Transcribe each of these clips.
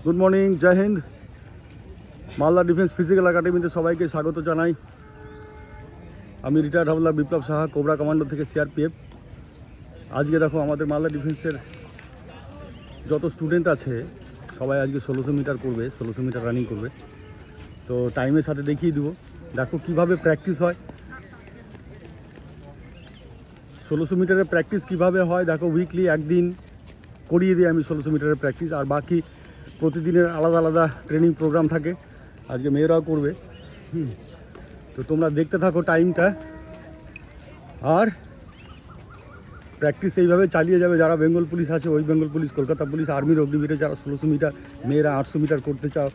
Good morning, জয় Hind. Malda defence physical একাডেমিতে সবাইকে স্বাগত জানাই। আমি রিটায়ার্ড হাওলদার বিপ্লব সাহা, কোবরা কমান্ডো থেকে সিআরপিএফ। আজকে দেখো আমাদের মালদা ডিফেন্সের যত স্টুডেন্ট আছে সবাই আজকে 1600 মিটার করবে, 1600 মিটার রানিং করবে। তো টাইমের সাথে দেখিয়ে দেবো, দেখো কিভাবে প্র্যাকটিস হয়। 1600 মিটারের প্র্যাকটিস কিভাবে হয় দেখো। উইকলি একদিন করিয়ে দিই আমি 1600 মিটারের প্র্যাকটিস, আর বাকি প্রতিদিনের আলাদা আলাদা ট্রেনিং প্রোগ্রাম থাকে। আজকে মেয়েরাও করবে। তো তোমরা দেখতে থাকো টাইমটা, আর প্র্যাকটিস এইভাবে চালিয়ে যাবে। যারা বেঙ্গল পুলিশ আছে, ওই বেঙ্গল পুলিশ, কলকাতা পুলিশ, আর্মির অগ্নিবীরে যারা 1600 মিটার, মেয়েরা 800 মিটার করতে চাও,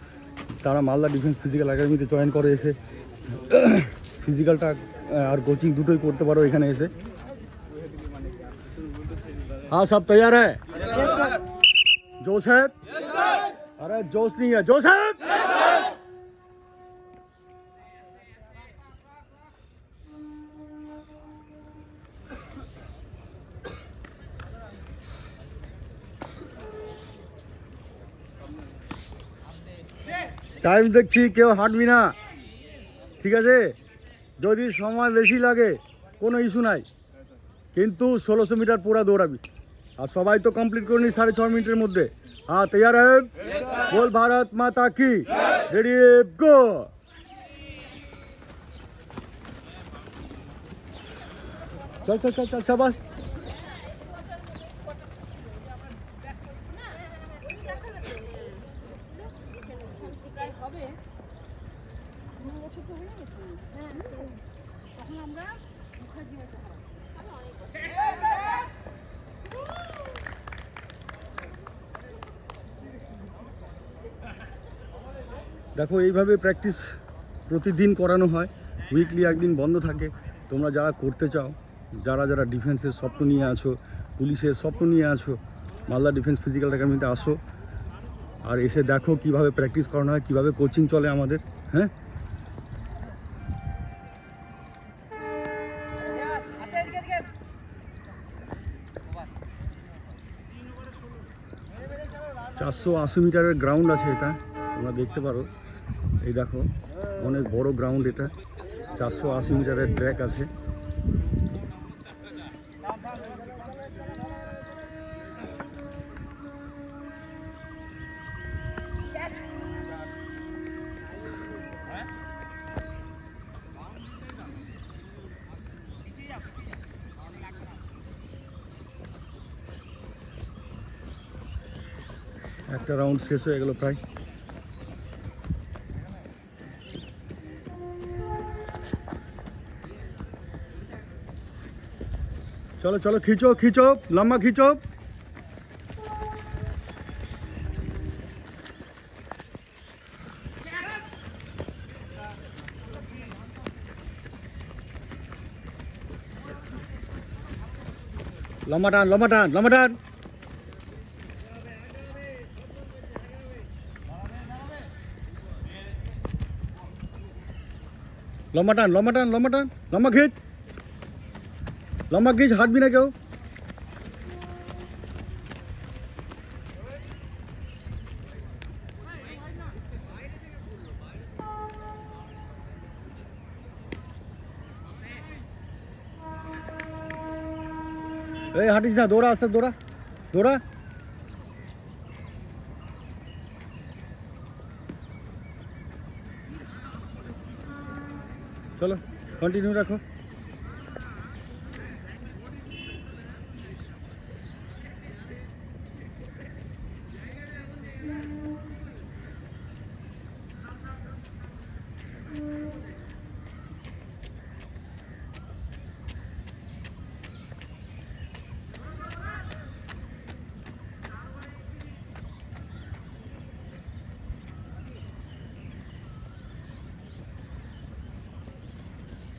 তারা মালদা ডিফেন্স ফিজিক্যাল একাডেমিতে জয়েন করে এসে ফিজিক্যালটা আর কোচিং দুটোই করতে পারো এখানে এসে। हाँ सब तैयार है? जोश है? अरे जोश नहीं है, जोश है। টাইম দেখছি, কেউ হাঁটবি না, ঠিক আছে? যদি সময় বেশি লাগে কোনো ইস্যু নাই, কিন্তু 1600 মিটার পুরা দৌড়াবি। আর সবাই তো কমপ্লিট করে নি 6.5 মিনিটের মধ্যে। হ্যাঁ তৈয়ার है? बोल भारत माता की, रेडी गो। चल चल चल चल, शाबाश। দেখো এইভাবে প্র্যাকটিস প্রতিদিন করানো হয়, উইকলি একদিন বন্ধ থাকে। তোমরা যারা করতে চাও, যারা যারা ডিফেন্সের স্বপ্ন নিয়ে আছো, পুলিশের স্বপ্ন নিয়ে আছো, মালদা ডিফেন্স ফিজিক্যাল একাডেমিতে আসো, আর এসে দেখো কিভাবে প্র্যাকটিস করানো হয়, কিভাবে কোচিং চলে আমাদের। হ্যাঁ, চারশো 80 মিটারের গ্রাউন্ড আছে এটা, তোমরা দেখতে পারো। এই দেখো অনেক বড় গ্রাউন্ড এটা, 480 মিটারের ট্র্যাক আছে। একটা রাউন্ড শেষ হয়ে গেল প্রায়। चलो चलो खींचो खींचो, लम्बा खींचो। लम्बा टान, लम्बा टान, लम्बा टान। लम्बा टान, लम्बा टान, लम्बा टान, लम्बा खींच, लम्बा खींच, हाथ भी ना क्यों। ए हाटिस ना, दौड़ा आस्ते, दौड़ा दौड़ा। चलो कंटिन्यू रखो।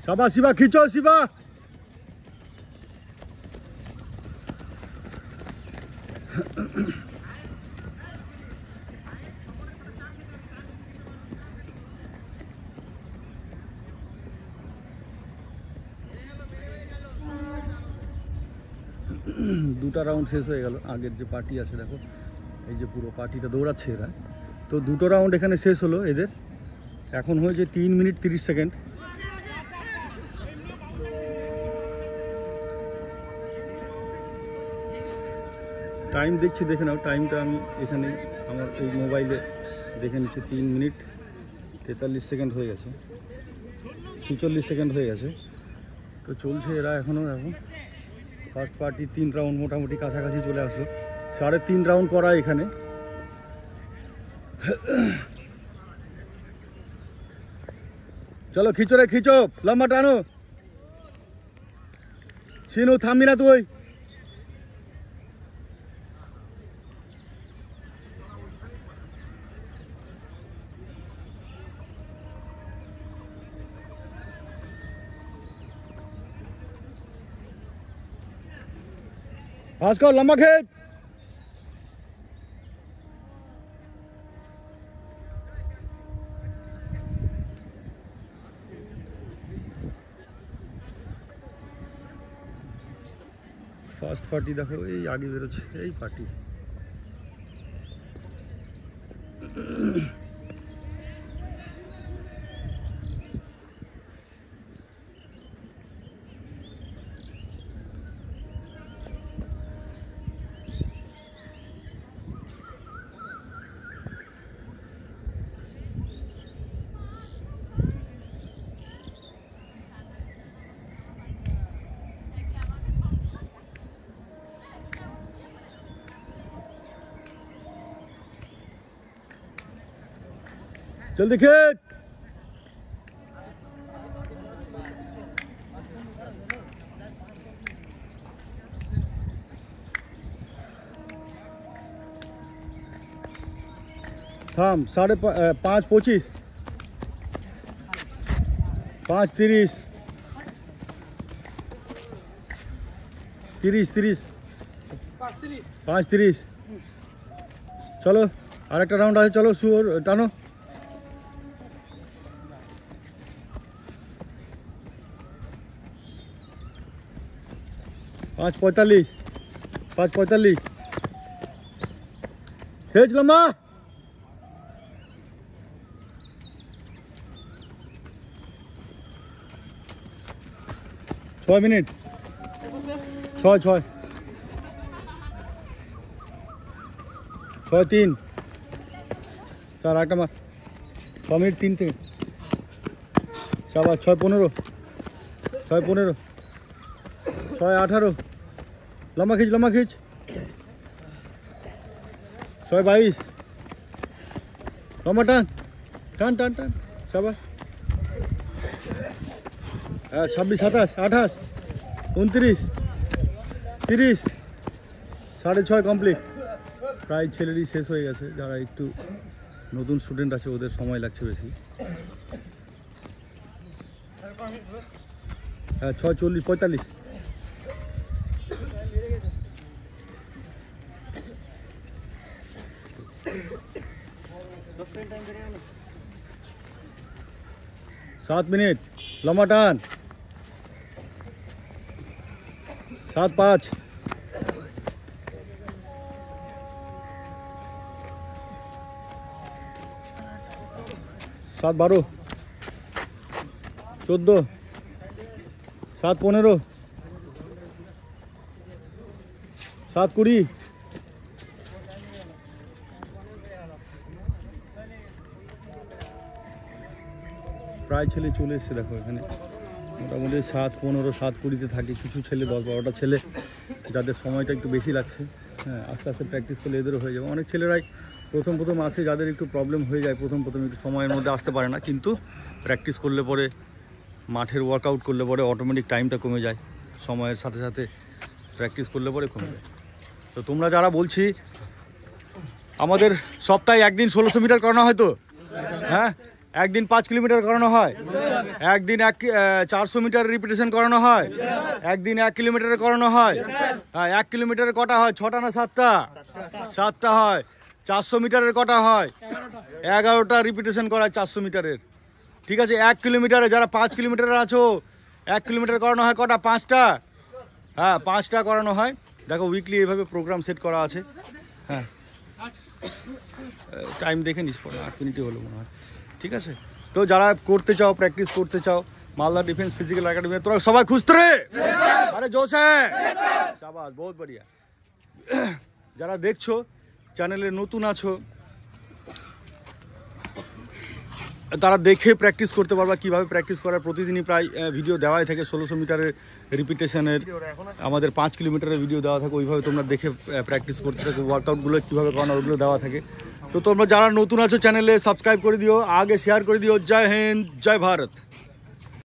शाबाश शिवा, खींचो शिवा। দুটা রাউন্ড শেষ হয়ে গেল। আগের যে পার্টি আছে দেখো, এই যে পুরো পার্টিটা দৌড়াচ্ছে এরা, তো দুটো রাউন্ড এখানে শেষ হলো এদের। এখন হয়েছে 3 মিনিট 30 সেকেন্ড। টাইম দেখছি, দেখে নাও টাইমটা। আমি এখানে আমার এই মোবাইলে দেখে নিচ্ছি 3 মিনিট 43 সেকেন্ড হয়ে গেছে, 46 সেকেন্ড হয়ে গেছে। তো চলছে এরা এখন ফার্স্ট পার্টি 3 রাউন্ড মোটামুটি কাছাকাছি চলে আসলো। 3.5 রাউন্ড করা এখানে। চলো খিচো রে খিচো, লম্বা টানো। সিনু থামবি না তুই। भास्कर लंबा खेत। ফার্স্ট পার্টি দেখো এই আগে বেরোচ্ছে, এই পার্টি। जल्दी खेत। थाम 5:25, 5:30, 30, 5:30। चलो আরেকটা রাউন্ড আছে, চলো শুয়োর টানো। 5:45, 5:45। खेच लम्बा। 6 মিনিট, 6, 6, 3। चार 8 मार। 6 मिनट 3 থেকে। शाबाश। 6:15, 6:15, 6:18। लम्बा खींच, लम्बा खींच। 6:22। लम्बा टान, टान टान टान। शाबाश। 26, 27, 28, 29, 30। 6:30 কমপ্লিট। প্রায় ছেলেরই শেষ হয়ে গেছে। যারা একটু নতুন স্টুডেন্ট আছে ওদের সময় লাগছে বেশি। 6:40, 45। सात मिनट। लम्बा टान। 7:05। 7:12, 14, 7:15, 7:20। প্রায় ছেলে চলে এসছে দেখো এখানে। মোটামুটি 7:15, 7:20-তে থাকে। কিছু ছেলে 10-12টা ছেলে যাদের সময়টা একটু বেশি লাগছে। হ্যাঁ, আস্তে আস্তে প্র্যাকটিস করলে এদেরও হয়ে যাবে। অনেক ছেলেরাই প্রথম আসে, যাদের একটু প্রবলেম হয়ে যায় প্রথম একটু সময়ের মধ্যে আসতে পারে না, কিন্তু প্র্যাকটিস করলে পরে, মাঠের ওয়ার্কআউট করলে পরে অটোমেটিক টাইমটা কমে যায়। সময়ের সাথে সাথে প্র্যাকটিস করলে পরে কমে যায়। তো তোমরা যারা বলছি আমাদের সপ্তাহে একদিন 1600 মিটার করানো হয়, তো হ্যাঁ, একদিন 5 কিলোমিটার করানো হয়, একদিন 400 মিটার রিপিটেশন করানো হয়, একদিন 1 কিলোমিটারে করানো হয়। হ্যাঁ, 1 কিলোমিটারে কটা হয়? 6টা না 7টা? 7টা হয়। 400 মিটারের কটা হয়? 11টা রিপিটেশন করায় 400 মিটারের। ঠিক আছে, 1 কিলোমিটারে যারা 5 কিলোমিটারে আছো, 1 কিলোমিটার করানো হয় কটা? 5টা। হ্যাঁ, 5টা করানো হয়। দেখো উইকলি এইভাবে প্রোগ্রাম সেট করা আছে। হ্যাঁ, টাইম দেখে নিস পরে 8 মিনিটই হলো মনে হয়। ঠিক আছে, তো যারা করতে চাও, প্র্যাকটিস করতে চাও, মালদা ডিফেন্স ফিজিক্যাল একাডেমি, তোরা সবাই খুশ তো রে? আরে জোশ হ্যাঁ, শাবাশ, বহুত বড়িয়া। যারা দেখছো, চ্যানেলে নতুন আছো, তারা দেখে প্র্যাকটিস করতে পারবা কীভাবে প্র্যাকটিস করার। প্রতিদিনই প্রায় ভিডিও দেওয়াই থাকে, 1600 মিটারের রিপিটেশনের, আমাদের 5 কিলোমিটারের ভিডিও দেওয়া থাকে। ওইভাবে তোমরা দেখে প্র্যাকটিস করতে থাকো, ওয়ার্কআউটগুলো কীভাবে করানো ওগুলো দেওয়া থাকে। তো তোমরা যারা নতুন আছো চ্যানেলে সাবস্ক্রাইব করে দিও, আগে শেয়ার করে দিও। জয় হিন্দ, জয় ভারত।